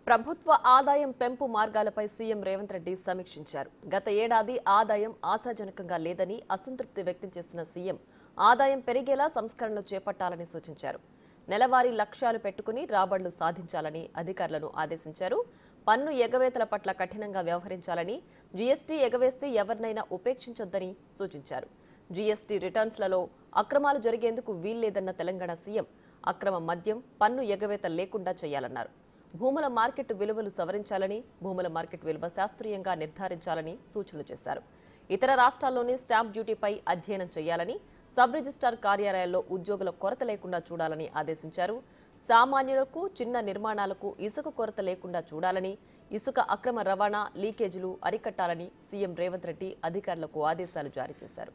ప్రభుత్వ ఆదాయం పెంపు మార్గాలపై సీఎం రేవంత్ రెడ్డి సమీక్షించారు. గత ఏడాది ఆదాయం ఆశాజనకంగా లేదని అసంతృప్తి వ్యక్తం చేసిన సీఎం ఆదాయం పెరిగేలా సంస్కరణలు చేపట్టాలని సూచించారు. నెలవారీ లక్ష్యాలు పెట్టుకుని రాబడులు సాధించాలని అధికారులను ఆదేశించారు. పన్ను ఎగవేతల పట్ల కఠినంగా వ్యవహరించాలని, జీఎస్టీ ఎగవేస్తే ఎవరినైనా ఉపేక్షించొద్దని సూచించారు. జీఎస్టీ రిటర్న్స్లలో అక్రమాలు జరిగేందుకు వీల్లేదన్న తెలంగాణ సీఎం అక్రమ మద్యం, పన్ను ఎగవేత లేకుండా చేయాలన్నారు. భూముల మార్కెట్ విలువలు సవరించాలని, భూముల మార్కెట్ విలువ శాస్త్రీయంగా నిర్ధారించాలని సూచనలు చేశారు. ఇతర రాష్ట్రాల్లోని స్టాంప్ డ్యూటీపై అధ్యయనం చేయాలని, సబ్ రిజిస్ట్రార్ కార్యాలయాల్లో ఉద్యోగుల కొరత లేకుండా చూడాలని ఆదేశించారు. సామాన్యులకు, చిన్న నిర్మాణాలకు ఇసుక కొరత లేకుండా చూడాలని, ఇసుక అక్రమ రవాణా, లీకేజీలు అరికట్టాలని సీఎం రేవంత్ రెడ్డి అధికారులకు ఆదేశాలు జారీ చేశారు.